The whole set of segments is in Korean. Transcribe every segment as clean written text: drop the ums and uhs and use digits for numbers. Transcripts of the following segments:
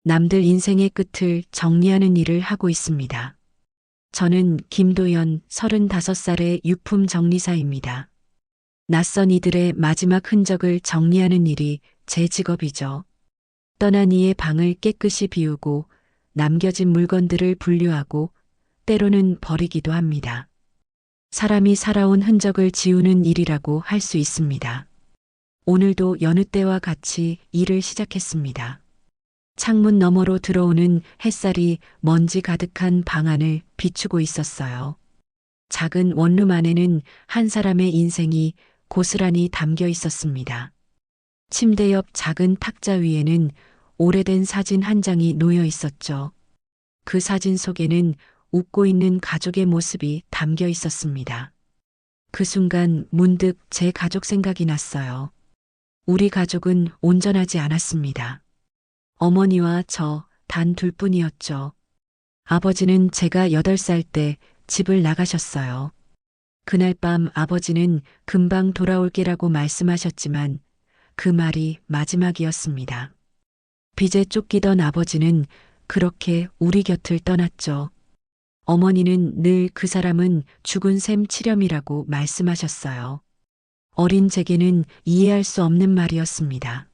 남들 인생의 끝을 정리하는 일을 하고 있습니다. 저는 김도연 35살의 유품 정리사입니다. 낯선 이들의 마지막 흔적을 정리하는 일이 제 직업이죠. 떠난 이의 방을 깨끗이 비우고 남겨진 물건들을 분류하고 때로는 버리기도 합니다. 사람이 살아온 흔적을 지우는 일이라고 할 수 있습니다. 오늘도 여느 때와 같이 일을 시작했습니다. 창문 너머로 들어오는 햇살이 먼지 가득한 방 안을 비추고 있었어요. 작은 원룸 안에는 한 사람의 인생이 고스란히 담겨 있었습니다. 침대 옆 작은 탁자 위에는 오래된 사진 한 장이 놓여 있었죠. 그 사진 속에는 웃고 있는 가족의 모습이 담겨 있었습니다. 그 순간 문득 제 가족 생각이 났어요. 우리 가족은 온전하지 않았습니다. 어머니와 저 단 둘뿐이었죠. 아버지는 제가 8살 때 집을 나가셨어요. 그날 밤 아버지는 금방 돌아올게라고 말씀하셨지만 그 말이 마지막이었습니다. 빚에 쫓기던 아버지는 그렇게 우리 곁을 떠났죠. 어머니는 늘 그 사람은 죽은 셈 치렴이라고 말씀하셨어요. 어린 제게는 이해할 수 없는 말이었습니다.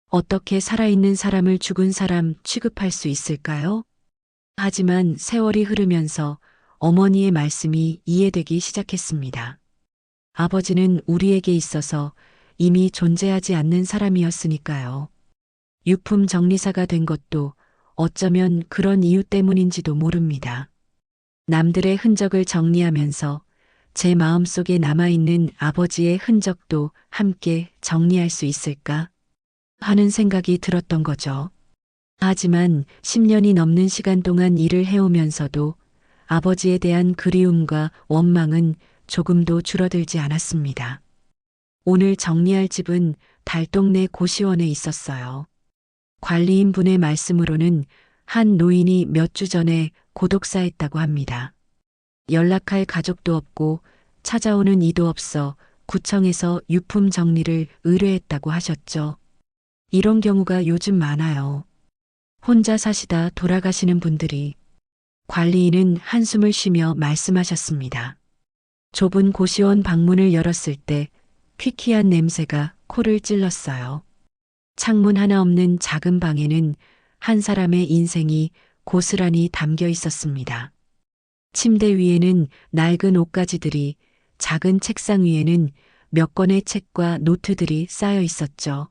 어떻게 살아있는 사람을 죽은 사람 취급할 수 있을까요? 하지만 세월이 흐르면서 어머니의 말씀이 이해되기 시작했습니다. 아버지는 우리에게 있어서 이미 존재하지 않는 사람이었으니까요. 유품 정리사가 된 것도 어쩌면 그런 이유 때문인지도 모릅니다. 남들의 흔적을 정리하면서 제 마음속에 남아있는 아버지의 흔적도 함께 정리할 수 있을까 하는 생각이 들었던 거죠. 하지만 10년이 넘는 시간 동안 일을 해오면서도 아버지에 대한 그리움과 원망은 조금도 줄어들지 않았습니다. 오늘 정리할 집은 달동네 고시원에 있었어요. 관리인 분의 말씀으로는 한 노인이 몇 주 전에 고독사했다고 합니다. 연락할 가족도 없고 찾아오는 이도 없어 구청에서 유품 정리를 의뢰했다고 하셨죠. 이런 경우가 요즘 많아요. 혼자 사시다 돌아가시는 분들이. 관리인은 한숨을 쉬며 말씀하셨습니다. 좁은 고시원 방문을 열었을 때 퀴퀴한 냄새가 코를 찔렀어요. 창문 하나 없는 작은 방에는 한 사람의 인생이 고스란히 담겨 있었습니다. 침대 위에는 낡은 옷가지들이, 작은 책상 위에는 몇 권의 책과 노트들이 쌓여 있었죠.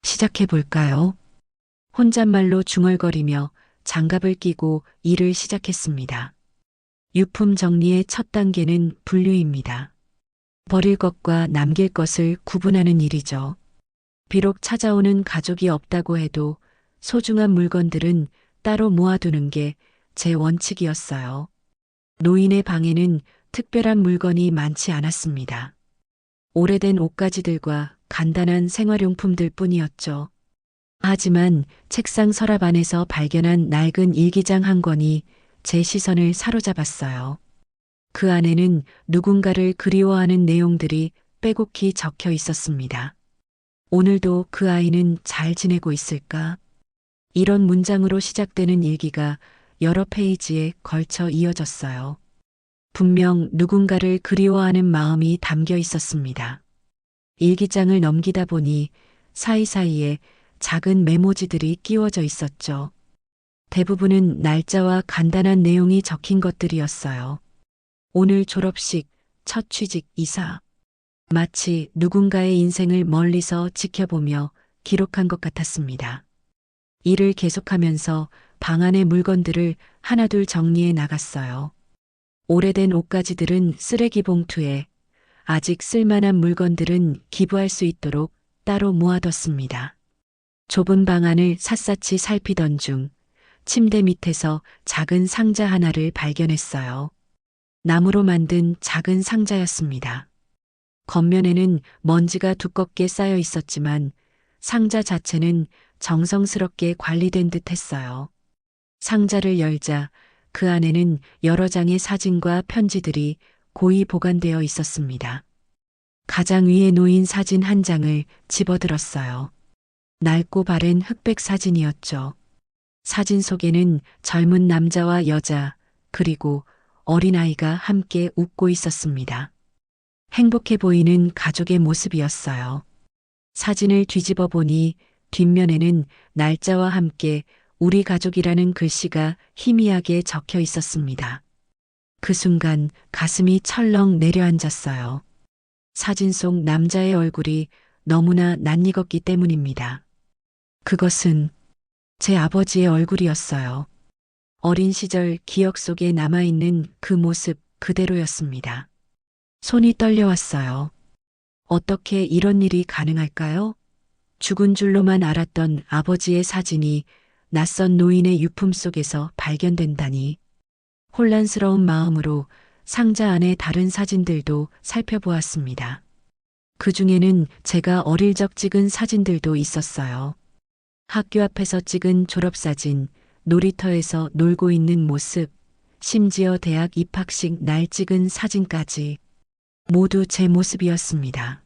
시작해 볼까요? 혼잣말로 중얼거리며 장갑을 끼고 일을 시작했습니다. 유품 정리의 첫 단계는 분류입니다. 버릴 것과 남길 것을 구분하는 일이죠. 비록 찾아오는 가족이 없다고 해도 소중한 물건들은 따로 모아두는 게 제 원칙이었어요. 노인의 방에는 특별한 물건이 많지 않았습니다. 오래된 옷가지들과 간단한 생활용품들 뿐이었죠. 하지만 책상 서랍 안에서 발견한 낡은 일기장 한 권이 제 시선을 사로잡았어요. 그 안에는 누군가를 그리워하는 내용들이 빼곡히 적혀 있었습니다. 오늘도 그 아이는 잘 지내고 있을까? 이런 문장으로 시작되는 일기가 여러 페이지에 걸쳐 이어졌어요. 분명 누군가를 그리워하는 마음이 담겨 있었습니다. 일기장을 넘기다 보니 사이사이에 작은 메모지들이 끼워져 있었죠. 대부분은 날짜와 간단한 내용이 적힌 것들이었어요. 오늘 졸업식, 첫 취직, 이사. 마치 누군가의 인생을 멀리서 지켜보며 기록한 것 같았습니다. 일을 계속하면서 방 안의 물건들을 하나둘 정리해 나갔어요. 오래된 옷가지들은 쓰레기 봉투에, 아직 쓸만한 물건들은 기부할 수 있도록 따로 모아뒀습니다. 좁은 방 안을 샅샅이 살피던 중 침대 밑에서 작은 상자 하나를 발견했어요. 나무로 만든 작은 상자였습니다. 겉면에는 먼지가 두껍게 쌓여 있었지만 상자 자체는 정성스럽게 관리된 듯 했어요. 상자를 열자 그 안에는 여러 장의 사진과 편지들이 고이 보관되어 있었습니다. 가장 위에 놓인 사진 한 장을 집어들었어요. 낡고 바랜 흑백 사진이었죠. 사진 속에는 젊은 남자와 여자, 그리고 어린아이가 함께 웃고 있었습니다. 행복해 보이는 가족의 모습이었어요. 사진을 뒤집어 보니 뒷면에는 날짜와 함께 우리 가족이라는 글씨가 희미하게 적혀 있었습니다. 그 순간 가슴이 철렁 내려앉았어요. 사진 속 남자의 얼굴이 너무나 낯익었기 때문입니다. 그것은 제 아버지의 얼굴이었어요. 어린 시절 기억 속에 남아있는 그 모습 그대로였습니다. 손이 떨려왔어요. 어떻게 이런 일이 가능할까요? 죽은 줄로만 알았던 아버지의 사진이 낯선 노인의 유품 속에서 발견된다니. 혼란스러운 마음으로 상자 안의 다른 사진들도 살펴보았습니다. 그 중에는 제가 어릴 적 찍은 사진들도 있었어요. 학교 앞에서 찍은 졸업사진, 놀이터에서 놀고 있는 모습, 심지어 대학 입학식 날 찍은 사진까지 모두 제 모습이었습니다.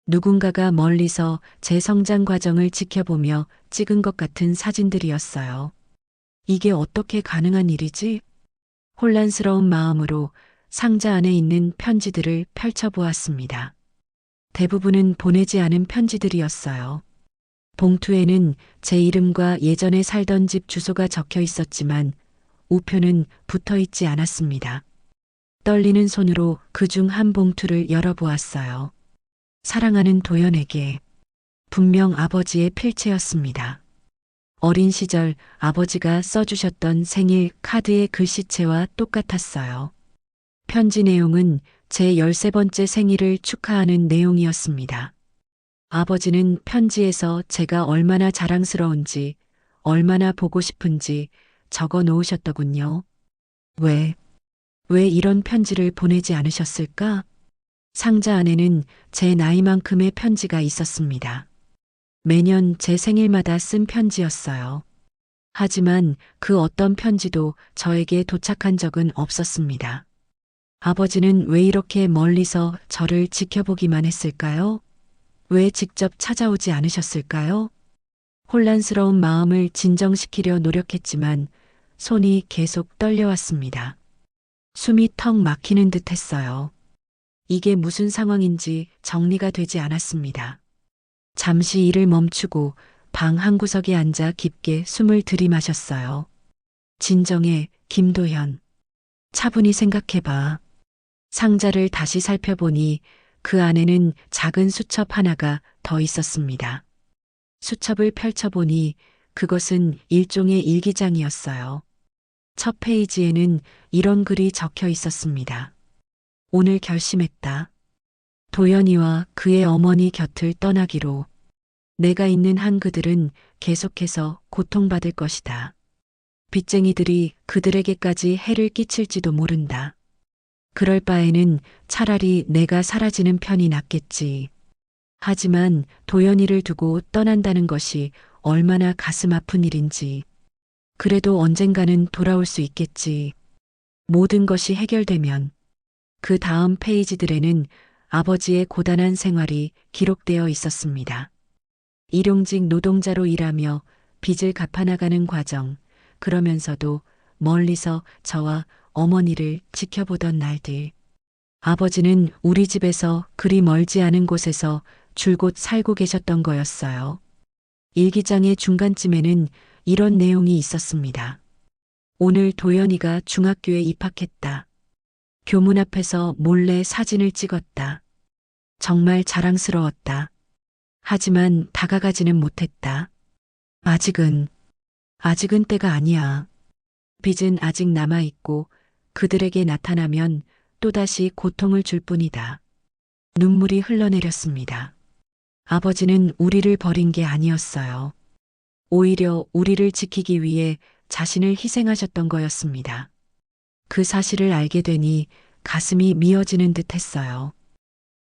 누군가가 멀리서 제 성장 과정을 지켜보며 찍은 것 같은 사진들이었어요. 이게 어떻게 가능한 일이지? 혼란스러운 마음으로 상자 안에 있는 편지들을 펼쳐보았습니다. 대부분은 보내지 않은 편지들이었어요. 봉투에는 제 이름과 예전에 살던 집 주소가 적혀 있었지만 우표는 붙어 있지 않았습니다. 떨리는 손으로 그중 한 봉투를 열어보았어요. 사랑하는 도연에게. 분명 아버지의 필체였습니다. 어린 시절 아버지가 써주셨던 생일 카드의 글씨체와 똑같았어요. 편지 내용은 제 13번째 생일을 축하하는 내용이었습니다. 아버지는 편지에서 제가 얼마나 자랑스러운지, 얼마나 보고 싶은지 적어 놓으셨더군요. 왜 이런 편지를 보내지 않으셨을까? 상자 안에는 제 나이만큼의 편지가 있었습니다. 매년 제 생일마다 쓴 편지였어요. 하지만 그 어떤 편지도 저에게 도착한 적은 없었습니다. 아버지는 왜 이렇게 멀리서 저를 지켜보기만 했을까요? 왜 직접 찾아오지 않으셨을까요? 혼란스러운 마음을 진정시키려 노력했지만 손이 계속 떨려왔습니다. 숨이 턱 막히는 듯 했어요. 이게 무슨 상황인지 정리가 되지 않았습니다. 잠시 일을 멈추고 방 한구석에 앉아 깊게 숨을 들이마셨어요. 진정해, 김도현. 차분히 생각해봐. 상자를 다시 살펴보니 그 안에는 작은 수첩 하나가 더 있었습니다. 수첩을 펼쳐보니 그것은 일종의 일기장이었어요. 첫 페이지에는 이런 글이 적혀 있었습니다. 오늘 결심했다. 도연이와 그의 어머니 곁을 떠나기로. 내가 있는 한 그들은 계속해서 고통받을 것이다. 빚쟁이들이 그들에게까지 해를 끼칠지도 모른다. 그럴 바에는 차라리 내가 사라지는 편이 낫겠지. 하지만 도연이를 두고 떠난다는 것이 얼마나 가슴 아픈 일인지. 그래도 언젠가는 돌아올 수 있겠지. 모든 것이 해결되면. 그 다음 페이지들에는 아버지의 고단한 생활이 기록되어 있었습니다. 일용직 노동자로 일하며 빚을 갚아나가는 과정, 그러면서도 멀리서 저와 어머니를 지켜보던 날들. 아버지는 우리 집에서 그리 멀지 않은 곳에서 줄곧 살고 계셨던 거였어요. 일기장의 중간쯤에는 이런 내용이 있었습니다. 오늘 도연이가 중학교에 입학했다. 교문 앞에서 몰래 사진을 찍었다. 정말 자랑스러웠다. 하지만 다가가지는 못했다. 아직은 때가 아니야. 빚은 아직 남아있고 그들에게 나타나면 또다시 고통을 줄 뿐이다. 눈물이 흘러내렸습니다. 아버지는 우리를 버린 게 아니었어요. 오히려 우리를 지키기 위해 자신을 희생하셨던 거였습니다. 그 사실을 알게 되니 가슴이 미어지는 듯 했어요.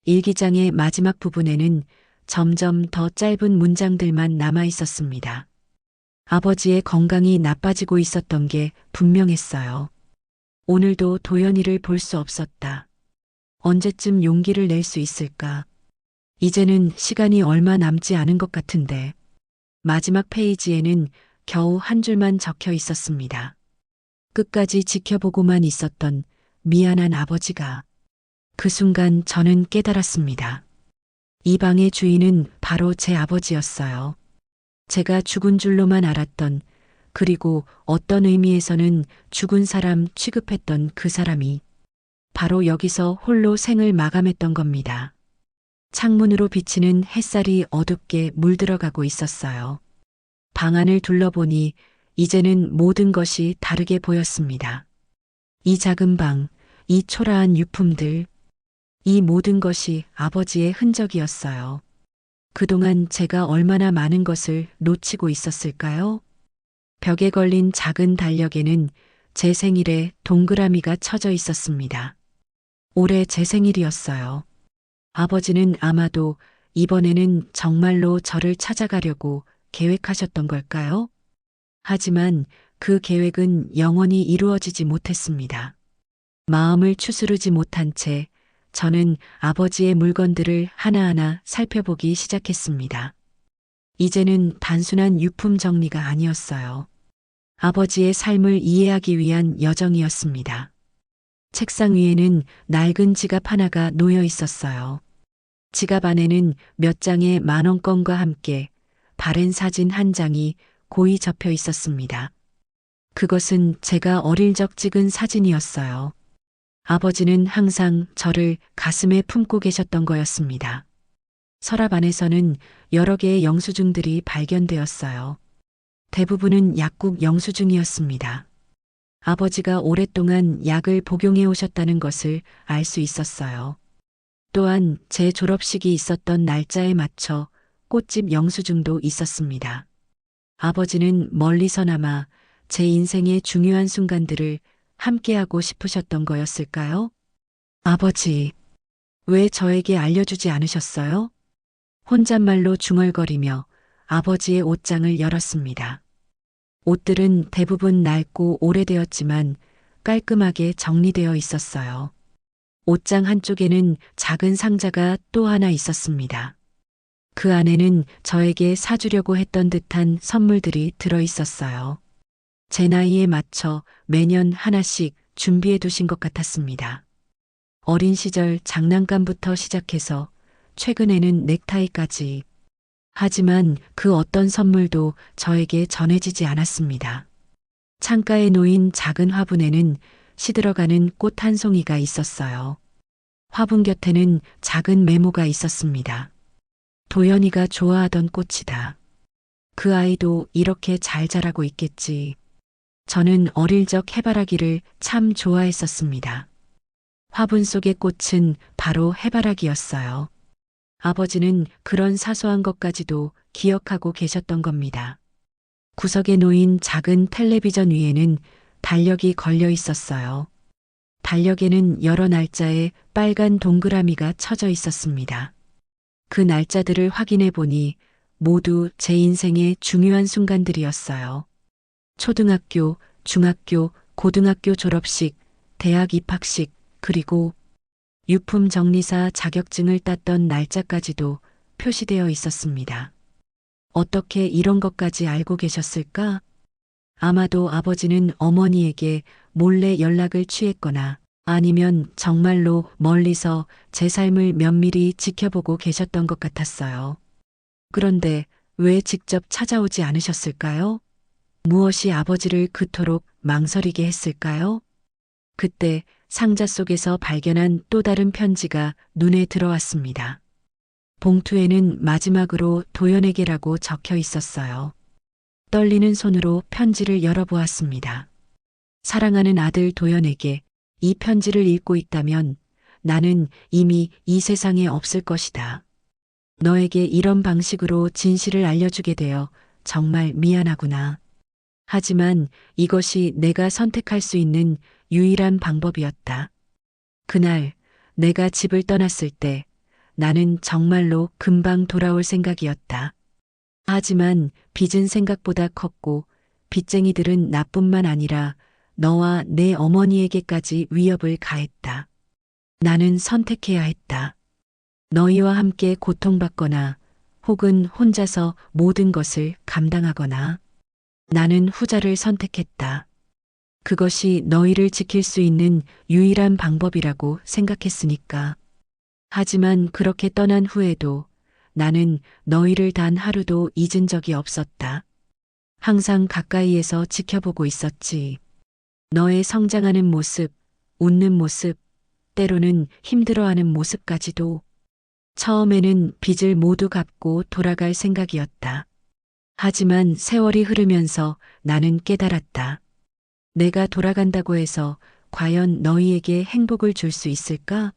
일기장의 마지막 부분에는 점점 더 짧은 문장들만 남아 있었습니다. 아버지의 건강이 나빠지고 있었던 게 분명했어요. 오늘도 도연이를 볼 수 없었다. 언제쯤 용기를 낼 수 있을까? 이제는 시간이 얼마 남지 않은 것 같은데. 마지막 페이지에는 겨우 한 줄만 적혀 있었습니다. 끝까지 지켜보고만 있었던 미안한 아버지가. 그 순간 저는 깨달았습니다. 이 방의 주인은 바로 제 아버지였어요. 제가 죽은 줄로만 알았던, 그리고 어떤 의미에서는 죽은 사람 취급했던 그 사람이 바로 여기서 홀로 생을 마감했던 겁니다. 창문으로 비치는 햇살이 어둡게 물들어가고 있었어요. 방 안을 둘러보니 이제는 모든 것이 다르게 보였습니다. 이 작은 방, 이 초라한 유품들, 이 모든 것이 아버지의 흔적이었어요. 그동안 제가 얼마나 많은 것을 놓치고 있었을까요? 벽에 걸린 작은 달력에는 제 생일에 동그라미가 쳐져 있었습니다. 올해 제 생일이었어요. 아버지는 아마도 이번에는 정말로 저를 찾아가려고 계획하셨던 걸까요? 하지만 그 계획은 영원히 이루어지지 못했습니다. 마음을 추스르지 못한 채 저는 아버지의 물건들을 하나하나 살펴보기 시작했습니다. 이제는 단순한 유품 정리가 아니었어요. 아버지의 삶을 이해하기 위한 여정이었습니다. 책상 위에는 낡은 지갑 하나가 놓여 있었어요. 지갑 안에는 몇 장의 만원권과 함께 바랜 사진 한 장이 고이 접혀 있었습니다. 그것은 제가 어릴 적 찍은 사진이었어요. 아버지는 항상 저를 가슴에 품고 계셨던 거였습니다. 서랍 안에서는 여러 개의 영수증들이 발견되었어요. 대부분은 약국 영수증이었습니다. 아버지가 오랫동안 약을 복용해 오셨다는 것을 알 수 있었어요. 또한 제 졸업식이 있었던 날짜에 맞춰 꽃집 영수증도 있었습니다. 아버지는 멀리서나마 제 인생의 중요한 순간들을 함께하고 싶으셨던 거였을까요? 아버지, 왜 저에게 알려주지 않으셨어요? 혼잣말로 중얼거리며 아버지의 옷장을 열었습니다. 옷들은 대부분 낡고 오래되었지만 깔끔하게 정리되어 있었어요. 옷장 한쪽에는 작은 상자가 또 하나 있었습니다. 그 안에는 저에게 사주려고 했던 듯한 선물들이 들어 있었어요. 제 나이에 맞춰 매년 하나씩 준비해 두신 것 같았습니다. 어린 시절 장난감부터 시작해서 최근에는 넥타이까지. 하지만 그 어떤 선물도 저에게 전해지지 않았습니다. 창가에 놓인 작은 화분에는 시들어가는 꽃 한 송이가 있었어요. 화분 곁에는 작은 메모가 있었습니다. 도연이가 좋아하던 꽃이다. 그 아이도 이렇게 잘 자라고 있겠지. 저는 어릴 적 해바라기를 참 좋아했었습니다. 화분 속의 꽃은 바로 해바라기였어요. 아버지는 그런 사소한 것까지도 기억하고 계셨던 겁니다. 구석에 놓인 작은 텔레비전 위에는 달력이 걸려 있었어요. 달력에는 여러 날짜에 빨간 동그라미가 쳐져 있었습니다. 그 날짜들을 확인해 보니 모두 제 인생의 중요한 순간들이었어요. 초등학교, 중학교, 고등학교 졸업식, 대학 입학식, 그리고 유품 정리사 자격증을 땄던 날짜까지도 표시되어 있었습니다. 어떻게 이런 것까지 알고 계셨을까? 아마도 아버지는 어머니에게 몰래 연락을 취했거나 아니면 정말로 멀리서 제 삶을 면밀히 지켜보고 계셨던 것 같았어요. 그런데 왜 직접 찾아오지 않으셨을까요? 무엇이 아버지를 그토록 망설이게 했을까요? 그때 상자 속에서 발견한 또 다른 편지가 눈에 들어왔습니다. 봉투에는 마지막으로 도연에게라고 적혀 있었어요. 떨리는 손으로 편지를 열어보았습니다. 사랑하는 아들 도연에게 이 편지를 읽고 있다면 나는 이미 이 세상에 없을 것이다. 너에게 이런 방식으로 진실을 알려주게 되어 정말 미안하구나. 하지만 이것이 내가 선택할 수 있는 유일한 방법이었다. 그날 내가 집을 떠났을 때 나는 정말로 금방 돌아올 생각이었다. 하지만 빚은 생각보다 컸고 빚쟁이들은 나뿐만 아니라 너와 내 어머니에게까지 위협을 가했다. 나는 선택해야 했다. 너희와 함께 고통받거나 혹은 혼자서 모든 것을 감당하거나 나는 후자를 선택했다. 그것이 너희를 지킬 수 있는 유일한 방법이라고 생각했으니까. 하지만 그렇게 떠난 후에도 나는 너희를 단 하루도 잊은 적이 없었다. 항상 가까이에서 지켜보고 있었지. 너의 성장하는 모습, 웃는 모습, 때로는 힘들어하는 모습까지도. 처음에는 빚을 모두 갚고 돌아갈 생각이었다. 하지만 세월이 흐르면서 나는 깨달았다. 내가 돌아간다고 해서 과연 너희에게 행복을 줄 수 있을까?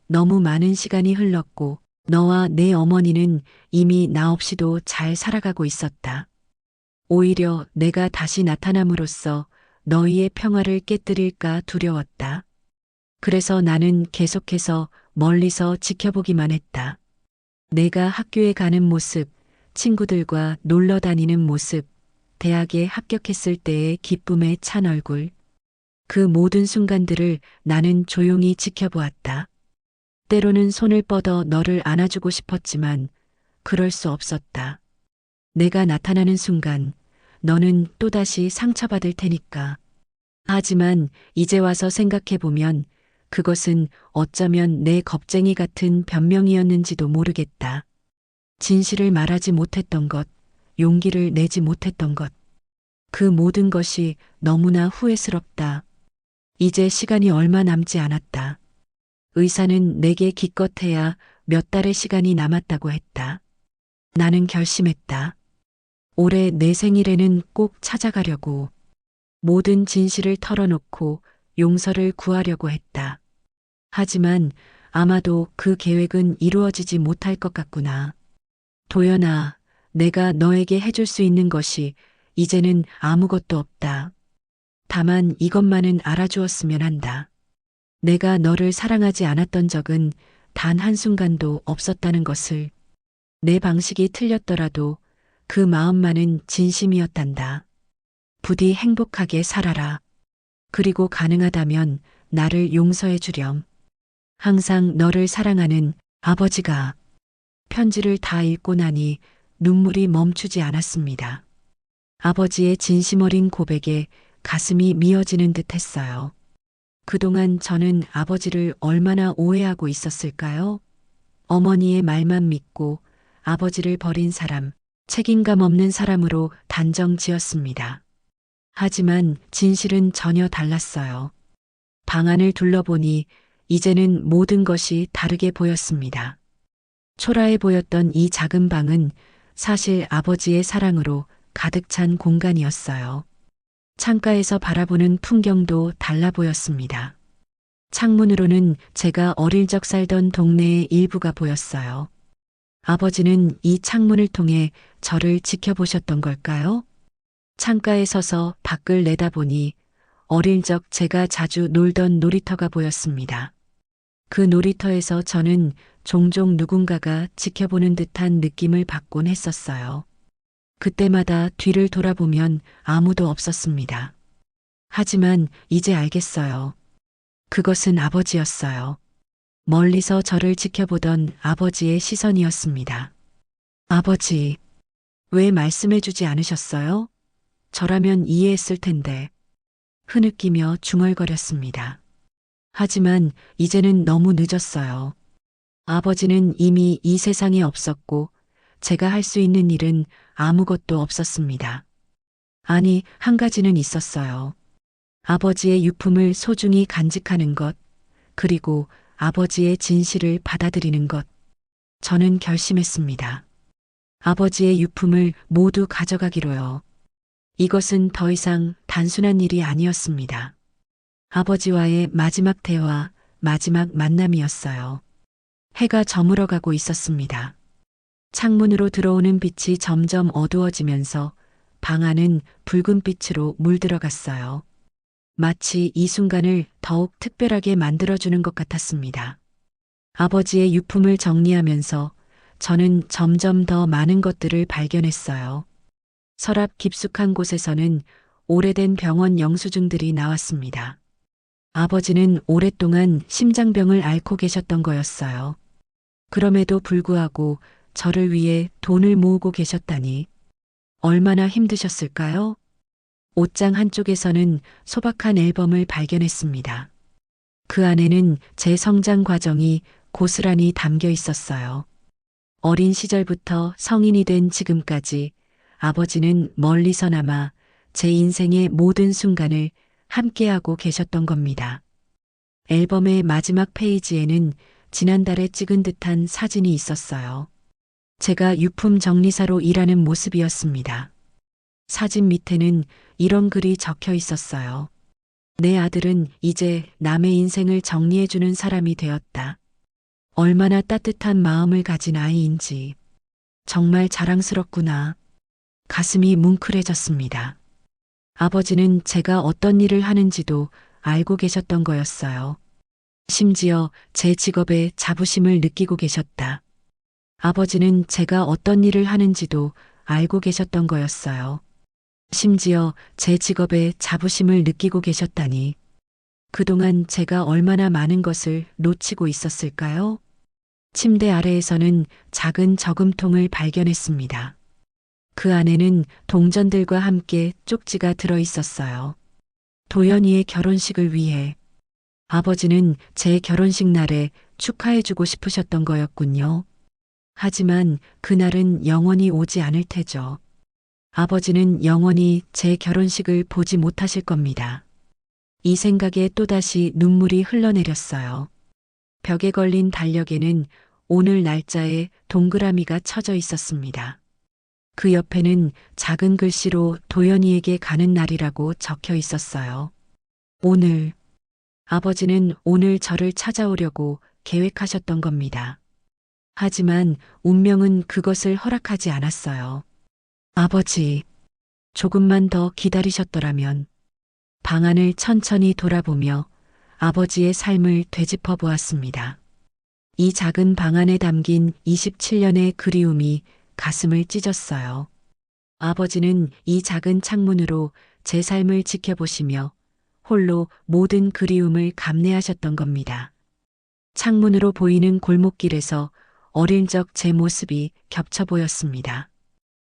너무 많은 시간이 흘렀고 너와 내 어머니는 이미 나 없이도 잘 살아가고 있었다. 오히려 내가 다시 나타남으로써 너희의 평화를 깨뜨릴까 두려웠다. 그래서 나는 계속해서 멀리서 지켜보기만 했다. 내가 학교에 가는 모습, 친구들과 놀러 다니는 모습, 대학에 합격했을 때의 기쁨에 찬 얼굴. 그 모든 순간들을 나는 조용히 지켜보았다. 때로는 손을 뻗어 너를 안아주고 싶었지만 그럴 수 없었다. 내가 나타나는 순간 너는 또다시 상처받을 테니까. 하지만 이제 와서 생각해보면 그것은 어쩌면 내 겁쟁이 같은 변명이었는지도 모르겠다. 진실을 말하지 못했던 것, 용기를 내지 못했던 것. 그 모든 것이 너무나 후회스럽다. 이제 시간이 얼마 남지 않았다. 의사는 내게 기껏해야 몇 달의 시간이 남았다고 했다. 나는 결심했다. 올해 내 생일에는 꼭 찾아가려고. 모든 진실을 털어놓고 용서를 구하려고 했다. 하지만 아마도 그 계획은 이루어지지 못할 것 같구나. 도연아, 내가 너에게 해줄 수 있는 것이 이제는 아무것도 없다. 다만 이것만은 알아주었으면 한다. 내가 너를 사랑하지 않았던 적은 단 한순간도 없었다는 것을. 내 방식이 틀렸더라도 그 마음만은 진심이었단다. 부디 행복하게 살아라. 그리고 가능하다면 나를 용서해 주렴. 항상 너를 사랑하는 아버지가. 편지를 다 읽고 나니 눈물이 멈추지 않았습니다. 아버지의 진심 어린 고백에 가슴이 미어지는 듯 했어요. 그동안 저는 아버지를 얼마나 오해하고 있었을까요? 어머니의 말만 믿고 아버지를 버린 사람, 책임감 없는 사람으로 단정 지었습니다. 하지만 진실은 전혀 달랐어요. 방 안을 둘러보니 이제는 모든 것이 다르게 보였습니다. 초라해 보였던 이 작은 방은 사실 아버지의 사랑으로 가득 찬 공간이었어요. 창가에서 바라보는 풍경도 달라 보였습니다. 창문으로는 제가 어릴 적 살던 동네의 일부가 보였어요. 아버지는 이 창문을 통해 저를 지켜보셨던 걸까요? 창가에 서서 밖을 내다보니 어릴 적 제가 자주 놀던 놀이터가 보였습니다. 그 놀이터에서 저는 종종 누군가가 지켜보는 듯한 느낌을 받곤 했었어요. 그때마다 뒤를 돌아보면 아무도 없었습니다. 하지만 이제 알겠어요. 그것은 아버지였어요. 멀리서 저를 지켜보던 아버지의 시선이었습니다. 아버지, 왜 말씀해주지 않으셨어요? 저라면 이해했을 텐데. 흐느끼며 중얼거렸습니다. 하지만 이제는 너무 늦었어요. 아버지는 이미 이 세상에 없었고 제가 할 수 있는 일은 아무것도 없었습니다. 아니, 한 가지는 있었어요. 아버지의 유품을 소중히 간직하는 것, 그리고 아버지의 진실을 받아들이는 것. 저는 결심했습니다. 아버지의 유품을 모두 가져가기로요. 이것은 더 이상 단순한 일이 아니었습니다. 아버지와의 마지막 대화, 마지막 만남이었어요. 해가 저물어가고 있었습니다. 창문으로 들어오는 빛이 점점 어두워지면서 방 안은 붉은 빛으로 물들어갔어요. 마치 이 순간을 더욱 특별하게 만들어주는 것 같았습니다. 아버지의 유품을 정리하면서 저는 점점 더 많은 것들을 발견했어요. 서랍 깊숙한 곳에서는 오래된 병원 영수증들이 나왔습니다. 아버지는 오랫동안 심장병을 앓고 계셨던 거였어요. 그럼에도 불구하고 저를 위해 돈을 모으고 계셨다니 얼마나 힘드셨을까요? 옷장 한쪽에서는 소박한 앨범을 발견했습니다. 그 안에는 제 성장 과정이 고스란히 담겨 있었어요. 어린 시절부터 성인이 된 지금까지 아버지는 멀리서나마 제 인생의 모든 순간을 함께하고 계셨던 겁니다. 앨범의 마지막 페이지에는 지난달에 찍은 듯한 사진이 있었어요. 제가 유품 정리사로 일하는 모습이었습니다. 사진 밑에는 이런 글이 적혀 있었어요. 내 아들은 이제 남의 인생을 정리해주는 사람이 되었다. 얼마나 따뜻한 마음을 가진 아이인지. 정말 자랑스럽구나. 가슴이 뭉클해졌습니다. 아버지는 제가 어떤 일을 하는지도 알고 계셨던 거였어요. 심지어 제 직업에 자부심을 느끼고 계셨다. 아버지는 제가 어떤 일을 하는지도 알고 계셨던 거였어요. 심지어 제 직업에 자부심을 느끼고 계셨다니. 그동안 제가 얼마나 많은 것을 놓치고 있었을까요? 침대 아래에서는 작은 저금통을 발견했습니다. 그 안에는 동전들과 함께 쪽지가 들어 있었어요. 도연이의 결혼식을 위해. 아버지는 제 결혼식 날에 축하해주고 싶으셨던 거였군요. 하지만 그날은 영원히 오지 않을 테죠. 아버지는 영원히 제 결혼식을 보지 못하실 겁니다. 이 생각에 또다시 눈물이 흘러내렸어요. 벽에 걸린 달력에는 오늘 날짜에 동그라미가 쳐져 있었습니다. 그 옆에는 작은 글씨로 도연이에게 가는 날이라고 적혀 있었어요. 오늘. 아버지는 오늘 저를 찾아오려고 계획하셨던 겁니다. 하지만 운명은 그것을 허락하지 않았어요. 아버지, 조금만 더 기다리셨더라면. 방안을 천천히 돌아보며 아버지의 삶을 되짚어 보았습니다. 이 작은 방 안에 담긴 27년의 그리움이 가슴을 찢었어요. 아버지는 이 작은 창문으로 제 삶을 지켜보시며 홀로 모든 그리움을 감내하셨던 겁니다. 창문으로 보이는 골목길에서 어릴 적 제 모습이 겹쳐 보였습니다.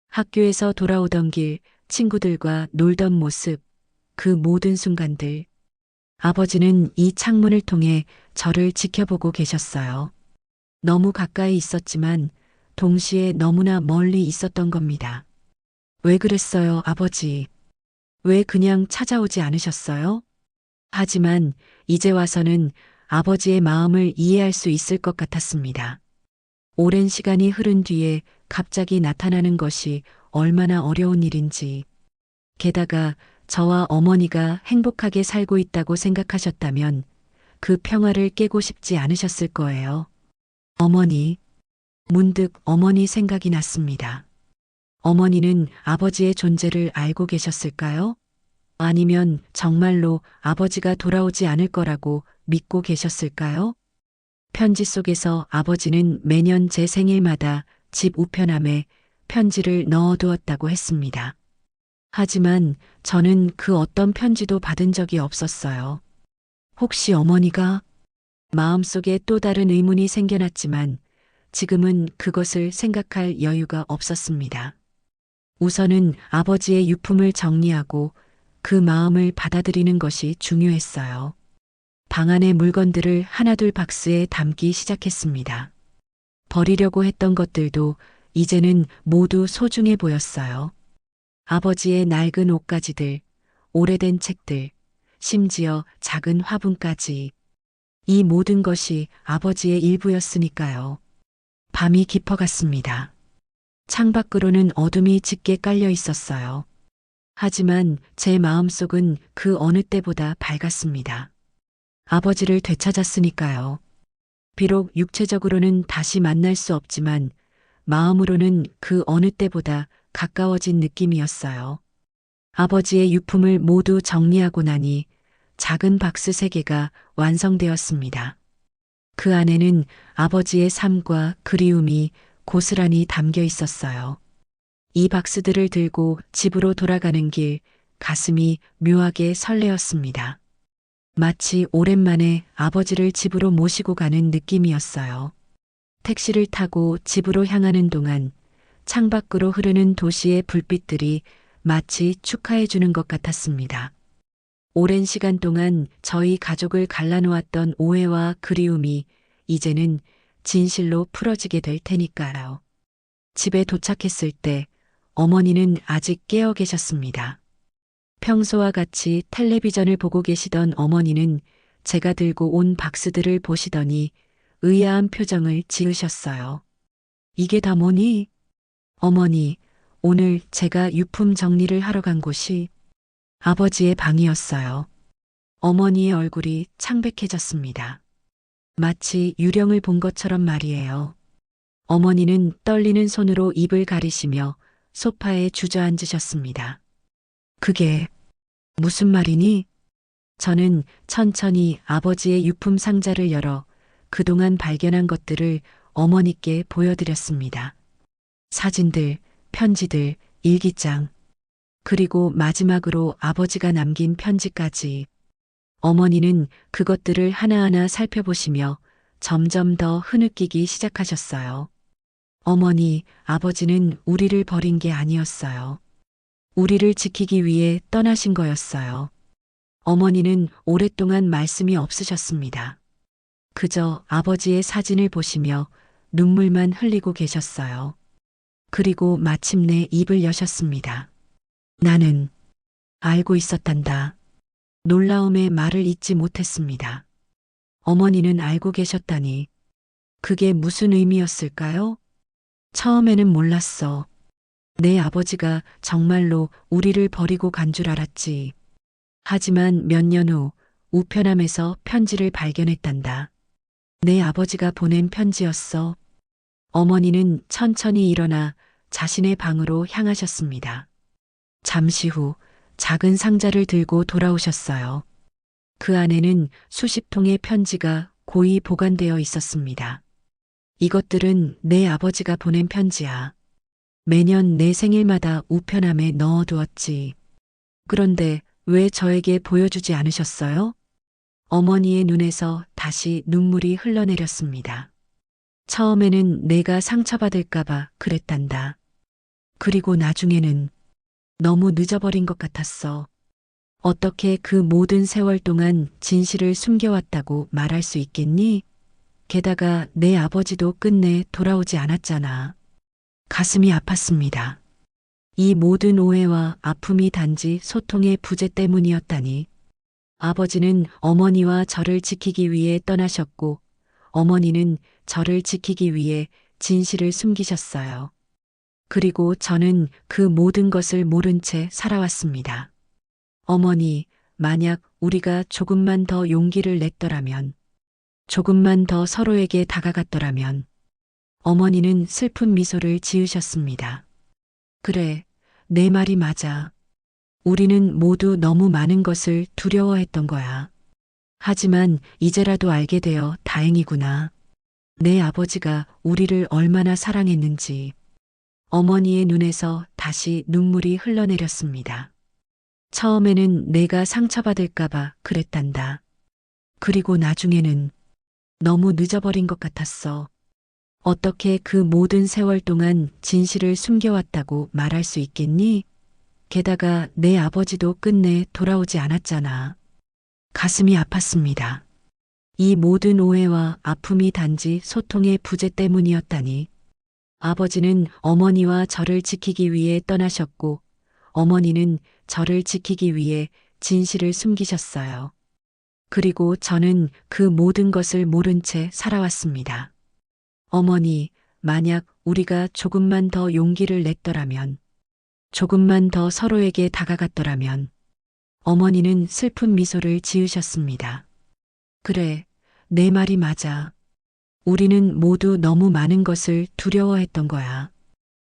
학교에서 돌아오던 길, 친구들과 놀던 모습, 그 모든 순간들. 아버지는 이 창문을 통해 저를 지켜보고 계셨어요. 너무 가까이 있었지만 동시에 너무나 멀리 있었던 겁니다. 왜 그랬어요, 아버지? 왜 그냥 찾아오지 않으셨어요? 하지만 이제 와서는 아버지의 마음을 이해할 수 있을 것 같았습니다. 오랜 시간이 흐른 뒤에 갑자기 나타나는 것이 얼마나 어려운 일인지. 게다가 저와 어머니가 행복하게 살고 있다고 생각하셨다면 그 평화를 깨고 싶지 않으셨을 거예요. 어머니. 문득 어머니 생각이 났습니다. 어머니는 아버지의 존재를 알고 계셨을까요? 아니면 정말로 아버지가 돌아오지 않을 거라고 믿고 계셨을까요? 편지 속에서 아버지는 매년 제 생일마다 집 우편함에 편지를 넣어두었다고 했습니다. 하지만 저는 그 어떤 편지도 받은 적이 없었어요. 혹시 어머니가? 마음속에 또 다른 의문이 생겨났지만 지금은 그것을 생각할 여유가 없었습니다. 우선은 아버지의 유품을 정리하고 그 마음을 받아들이는 것이 중요했어요. 방 안의 물건들을 하나둘 박스에 담기 시작했습니다. 버리려고 했던 것들도 이제는 모두 소중해 보였어요. 아버지의 낡은 옷가지들, 오래된 책들, 심지어 작은 화분까지. 이 모든 것이 아버지의 일부였으니까요. 밤이 깊어갔습니다. 창밖으로는 어둠이 짙게 깔려 있었어요. 하지만 제 마음속은 그 어느 때보다 밝았습니다. 아버지를 되찾았으니까요. 비록 육체적으로는 다시 만날 수 없지만 마음으로는 그 어느 때보다 가까워진 느낌이었어요. 아버지의 유품을 모두 정리하고 나니 작은 박스 3개가 완성되었습니다. 그 안에는 아버지의 삶과 그리움이 고스란히 담겨 있었어요. 이 박스들을 들고 집으로 돌아가는 길, 가슴이 묘하게 설레었습니다. 마치 오랜만에 아버지를 집으로 모시고 가는 느낌이었어요. 택시를 타고 집으로 향하는 동안 창밖으로 흐르는 도시의 불빛들이 마치 축하해 주는 것 같았습니다. 오랜 시간 동안 저희 가족을 갈라놓았던 오해와 그리움이 이제는 진실로 풀어지게 될 테니까요. 집에 도착했을 때 어머니는 아직 깨어 계셨습니다. 평소와 같이 텔레비전을 보고 계시던 어머니는 제가 들고 온 박스들을 보시더니 의아한 표정을 지으셨어요. 이게 다 뭐니? 어머니, 오늘 제가 유품 정리를 하러 간 곳이 아버지의 방이었어요. 어머니의 얼굴이 창백해졌습니다. 마치 유령을 본 것처럼 말이에요. 어머니는 떨리는 손으로 입을 가리시며 소파에 주저앉으셨습니다. 그게 무슨 말이니? 저는 천천히 아버지의 유품 상자를 열어 그동안 발견한 것들을 어머니께 보여드렸습니다. 사진들, 편지들, 일기장, 그리고 마지막으로 아버지가 남긴 편지까지. 어머니는 그것들을 하나하나 살펴보시며 점점 더 흐느끼기 시작하셨어요. 어머니, 아버지는 우리를 버린 게 아니었어요. 우리를 지키기 위해 떠나신 거였어요. 어머니는 오랫동안 말씀이 없으셨습니다. 그저 아버지의 사진을 보시며 눈물만 흘리고 계셨어요. 그리고 마침내 입을 여셨습니다. 나는 알고 있었단다. 놀라움에 말을 잇지 못했습니다. 어머니는 알고 계셨다니. 그게 무슨 의미였을까요? 처음에는 몰랐어. 내 아버지가 정말로 우리를 버리고 간 줄 알았지. 하지만 몇 년 후 우편함에서 편지를 발견했단다. 내 아버지가 보낸 편지였어. 어머니는 천천히 일어나 자신의 방으로 향하셨습니다. 잠시 후 작은 상자를 들고 돌아오셨어요. 그 안에는 수십 통의 편지가 고이 보관되어 있었습니다. 이것들은 내 아버지가 보낸 편지야. 매년 내 생일마다 우편함에 넣어두었지. 그런데 왜 저에게 보여주지 않으셨어요? 어머니의 눈에서 다시 눈물이 흘러내렸습니다. 처음에는 내가 상처받을까봐 그랬단다. 그리고 나중에는 너무 늦어버린 것 같았어. 어떻게 그 모든 세월 동안 진실을 숨겨왔다고 말할 수 있겠니? 게다가 내 아버지도 끝내 돌아오지 않았잖아. 가슴이 아팠습니다. 이 모든 오해와 아픔이 단지 소통의 부재 때문이었다니. 아버지는 어머니와 저를 지키기 위해 떠나셨고, 어머니는 저를 지키기 위해 진실을 숨기셨어요. 그리고 저는 그 모든 것을 모른 채 살아왔습니다. 어머니, 만약 우리가 조금만 더 용기를 냈더라면, 조금만 더 서로에게 다가갔더라면, 어머니는 슬픈 미소를 지으셨습니다. 그래, 내 말이 맞아. 우리는 모두 너무 많은 것을 두려워했던 거야. 하지만 이제라도 알게 되어 다행이구나. 내 아버지가 우리를 얼마나 사랑했는지. 어머니의 눈에서 다시 눈물이 흘러내렸습니다. 처음에는 내가 상처받을까봐 그랬단다. 그리고 나중에는 너무 늦어버린 것 같았어. 어떻게 그 모든 세월 동안 진실을 숨겨왔다고 말할 수 있겠니? 게다가 내 아버지도 끝내 돌아오지 않았잖아. 가슴이 아팠습니다. 이 모든 오해와 아픔이 단지 소통의 부재 때문이었다니. 아버지는 어머니와 저를 지키기 위해 떠나셨고, 어머니는 저를 지키기 위해 진실을 숨기셨어요. 그리고 저는 그 모든 것을 모른 채 살아왔습니다. 어머니, 만약 우리가 조금만 더 용기를 냈더라면, 조금만 더 서로에게 다가갔더라면, 어머니는 슬픈 미소를 지으셨습니다. 그래, 내 말이 맞아. 우리는 모두 너무 많은 것을 두려워했던 거야.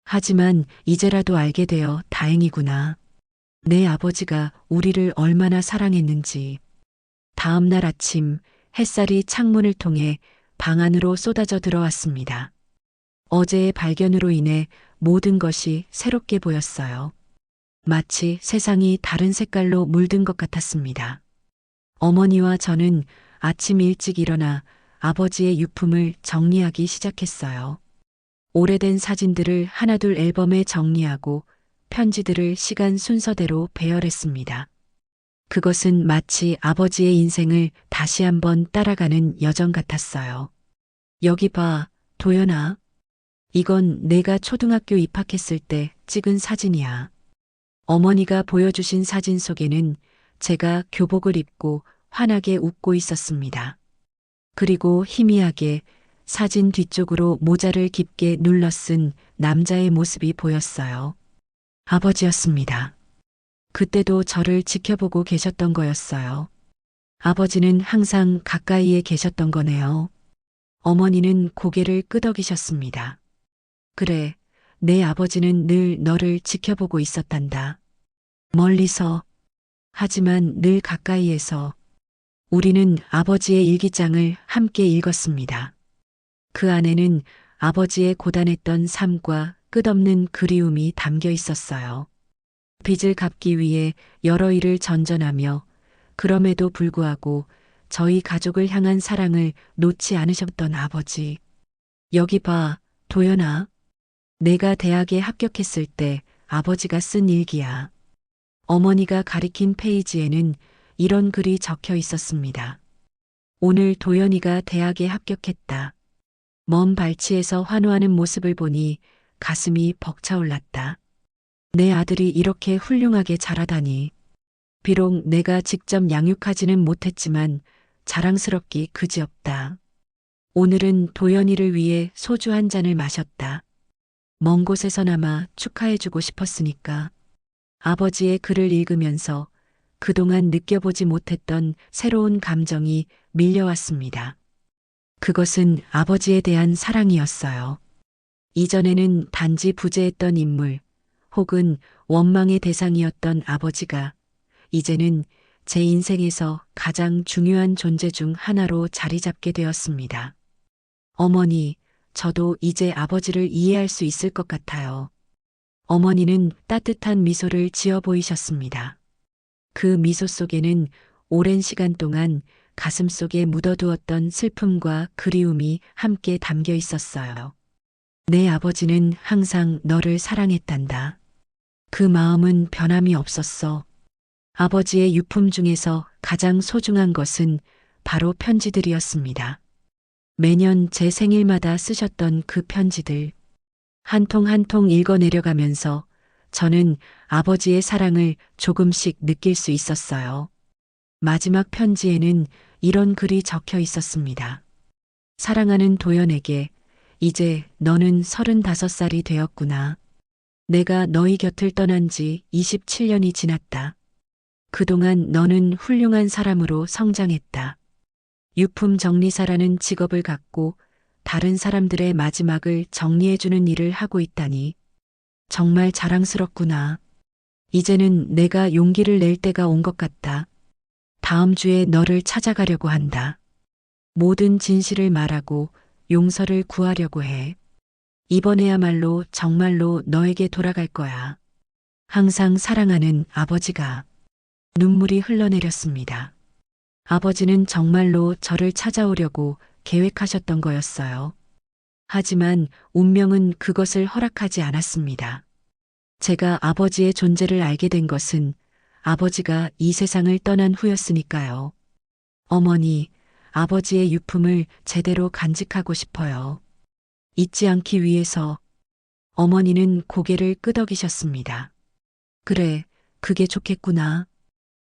하지만 이제라도 알게 되어 다행이구나. 내 아버지가 우리를 얼마나 사랑했는지. 다음 날 아침 햇살이 창문을 통해 방 안으로 쏟아져 들어왔습니다. 어제의 발견으로 인해 모든 것이 새롭게 보였어요. 마치 세상이 다른 색깔로 물든 것 같았습니다. 어머니와 저는 아침 일찍 일어나 아버지의 유품을 정리하기 시작했어요. 오래된 사진들을 하나둘 앨범에 정리하고 편지들을 시간 순서대로 배열했습니다. 그것은 마치 아버지의 인생을 다시 한번 따라가는 여정 같았어요. 여기 봐, 도연아. 이건 내가 초등학교 입학했을 때 찍은 사진이야. 어머니가 보여주신 사진 속에는 제가 교복을 입고 환하게 웃고 있었습니다. 그리고 희미하게 사진 뒤쪽으로 모자를 깊게 눌러 쓴 남자의 모습이 보였어요. 아버지였습니다. 그때도 저를 지켜보고 계셨던 거였어요. 아버지는 항상 가까이에 계셨던 거네요. 어머니는 고개를 끄덕이셨습니다. 그래, 내 아버지는 늘 너를 지켜보고 있었단다. 멀리서, 하지만 늘 가까이에서. 우리는 아버지의 일기장을 함께 읽었습니다. 그 안에는 아버지의 고단했던 삶과 끝없는 그리움이 담겨 있었어요. 빚을 갚기 위해 여러 일을 전전하며 그럼에도 불구하고 저희 가족을 향한 사랑을 놓지 않으셨던 아버지. 여기 봐, 도연아. 내가 대학에 합격했을 때 아버지가 쓴 일기야. 어머니가 가리킨 페이지에는 이런 글이 적혀 있었습니다. 오늘 도연이가 대학에 합격했다. 먼 발치에서 환호하는 모습을 보니 가슴이 벅차올랐다. 내 아들이 이렇게 훌륭하게 자라다니. 비록 내가 직접 양육하지는 못했지만 자랑스럽기 그지없다. 오늘은 도연이를 위해 소주 한 잔을 마셨다. 먼 곳에서나마 축하해주고 싶었으니까. 아버지의 글을 읽으면서 그동안 느껴보지 못했던 새로운 감정이 밀려왔습니다. 그것은 아버지에 대한 사랑이었어요. 이전에는 단지 부재했던 인물 혹은 원망의 대상이었던 아버지가 이제는 제 인생에서 가장 중요한 존재 중 하나로 자리 잡게 되었습니다. 어머니, 저도 이제 아버지를 이해할 수 있을 것 같아요. 어머니는 따뜻한 미소를 지어 보이셨습니다. 그 미소 속에는 오랜 시간 동안 가슴 속에 묻어두었던 슬픔과 그리움이 함께 담겨 있었어요. 내 아버지는 항상 너를 사랑했단다. 그 마음은 변함이 없었어. 아버지의 유품 중에서 가장 소중한 것은 바로 편지들이었습니다. 매년 제 생일마다 쓰셨던 그 편지들. 한 통 한 통 읽어 내려가면서 저는 아버지의 사랑을 조금씩 느낄 수 있었어요. 마지막 편지에는 이런 글이 적혀 있었습니다. 사랑하는 도연에게 이제 너는 35살이 되었구나. 내가 너희 곁을 떠난 지 27년이 지났다. 그동안 너는 훌륭한 사람으로 성장했다. 유품 정리사라는 직업을 갖고 다른 사람들의 마지막을 정리해주는 일을 하고 있다니. 정말 자랑스럽구나. 이제는 내가 용기를 낼 때가 온 것 같다. 다음 주에 너를 찾아가려고 한다. 모든 진실을 말하고 용서를 구하려고 해. 이번에야말로 정말로 너에게 돌아갈 거야. 항상 사랑하는 아버지가. 눈물이 흘러내렸습니다. 아버지는 정말로 저를 찾아오려고 계획하셨던 거였어요. 하지만 운명은 그것을 허락하지 않았습니다. 제가 아버지의 존재를 알게 된 것은 아버지가 이 세상을 떠난 후였으니까요. 어머니, 아버지의 유품을 제대로 간직하고 싶어요. 잊지 않기 위해서. 어머니는 고개를 끄덕이셨습니다. 그래, 그게 좋겠구나.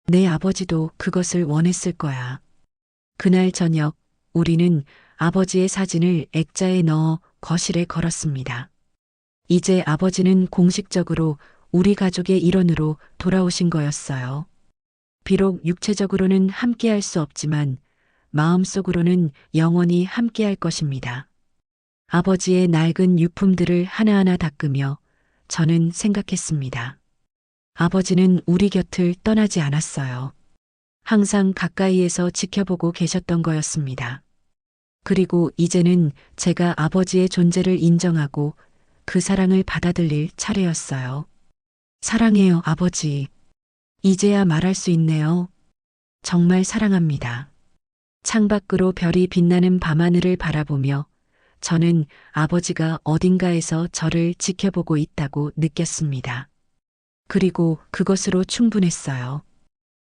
내 아버지도 그것을 원했을 거야. 그날 저녁 우리는 아버지의 사진을 액자에 넣어 거실에 걸었습니다. 이제 아버지는 공식적으로 우리 가족의 일원으로 돌아오신 거였어요. 비록 육체적으로는 함께할 수 없지만 마음속으로는 영원히 함께할 것입니다. 아버지의 낡은 유품들을 하나하나 닦으며 저는 생각했습니다. 아버지는 우리 곁을 떠나지 않았어요. 항상 가까이에서 지켜보고 계셨던 거였습니다. 그리고 이제는 제가 아버지의 존재를 인정하고 그 사랑을 받아들일 차례였어요. 사랑해요, 아버지. 이제야 말할 수 있네요. 정말 사랑합니다. 창밖으로 별이 빛나는 밤하늘을 바라보며 저는 아버지가 어딘가에서 저를 지켜보고 있다고 느꼈습니다. 그리고 그것으로 충분했어요.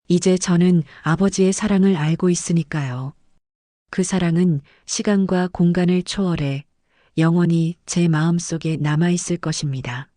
이제 저는 아버지의 사랑을 알고 있으니까요. 그 사랑은 시간과 공간을 초월해 영원히 제 마음속에 남아있을 것입니다.